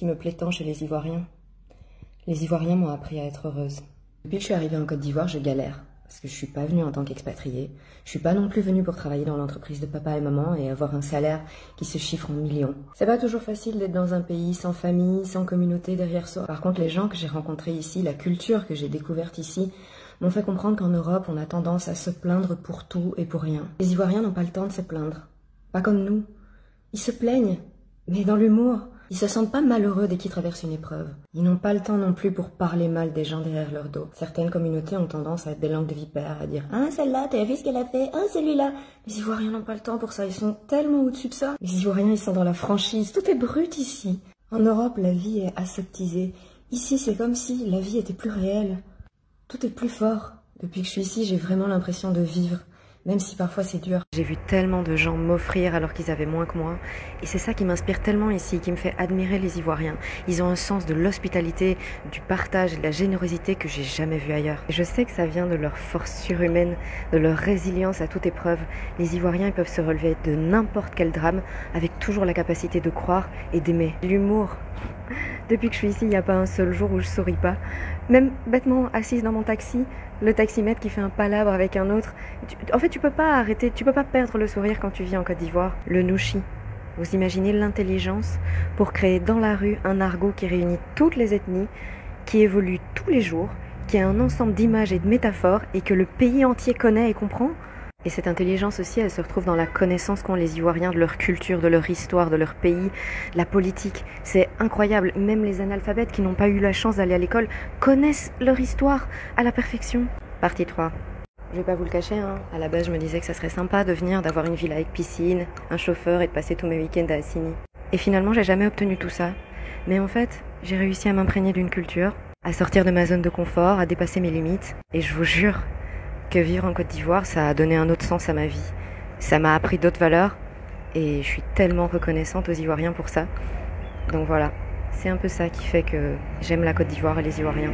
qui me plaît tant chez les Ivoiriens. Les Ivoiriens m'ont appris à être heureuse. Depuis que je suis arrivée en Côte d'Ivoire, je galère. Parce que je suis pas venue en tant qu'expatriée. Je suis pas non plus venue pour travailler dans l'entreprise de papa et maman et avoir un salaire qui se chiffre en millions. C'est pas toujours facile d'être dans un pays sans famille, sans communauté derrière soi. Par contre, les gens que j'ai rencontrés ici, la culture que j'ai découverte ici, m'ont fait comprendre qu'en Europe, on a tendance à se plaindre pour tout et pour rien. Les Ivoiriens n'ont pas le temps de se plaindre. Pas comme nous. Ils se plaignent, mais dans l'humour. Ils se sentent pas malheureux dès qu'ils traversent une épreuve. Ils n'ont pas le temps non plus pour parler mal des gens derrière leur dos. Certaines communautés ont tendance à être des langues de vipère, à dire « Ah, celle-là, t'as vu ce qu'elle a fait? Ah, celui-là !» Les Ivoiriens n'ont pas le temps pour ça, ils sont tellement au-dessus de ça. Les Ivoiriens, ils sont dans la franchise, tout est brut ici. En Europe, la vie est aseptisée. Ici, c'est comme si la vie était plus réelle. Tout est plus fort. Depuis que je suis ici, j'ai vraiment l'impression de vivre. Même si parfois c'est dur. J'ai vu tellement de gens m'offrir alors qu'ils avaient moins que moi. Et c'est ça qui m'inspire tellement ici, qui me fait admirer les Ivoiriens. Ils ont un sens de l'hospitalité, du partage et de la générosité que j'ai jamais vu ailleurs. Et je sais que ça vient de leur force surhumaine, de leur résilience à toute épreuve. Les Ivoiriens, ils peuvent se relever de n'importe quel drame avec toujours la capacité de croire et d'aimer. L'humour. Depuis que je suis ici, il n'y a pas un seul jour où je souris pas. Même bêtement assise dans mon taxi, le taximètre qui fait un palabre avec un autre. En fait, tu peux pas arrêter, tu peux pas perdre le sourire quand tu vis en Côte d'Ivoire. Le nouchi. Vous imaginez l'intelligence pour créer dans la rue un argot qui réunit toutes les ethnies, qui évolue tous les jours, qui a un ensemble d'images et de métaphores et que le pays entier connaît et comprend? Et cette intelligence aussi, elle se retrouve dans la connaissance qu'ont les Ivoiriens de leur culture, de leur histoire, de leur pays, de la politique. C'est incroyable. Même les analphabètes qui n'ont pas eu la chance d'aller à l'école connaissent leur histoire à la perfection. Partie 3. Je vais pas vous le cacher, hein. À la base, je me disais que ça serait sympa de venir, d'avoir une villa avec piscine, un chauffeur et de passer tous mes week-ends à Assini. Et finalement, j'ai jamais obtenu tout ça. Mais en fait, j'ai réussi à m'imprégner d'une culture, à sortir de ma zone de confort, à dépasser mes limites. Et je vous jure que vivre en Côte d'Ivoire, ça a donné un autre sens à ma vie. Ça m'a appris d'autres valeurs et je suis tellement reconnaissante aux Ivoiriens pour ça. Donc voilà, c'est un peu ça qui fait que j'aime la Côte d'Ivoire et les Ivoiriens.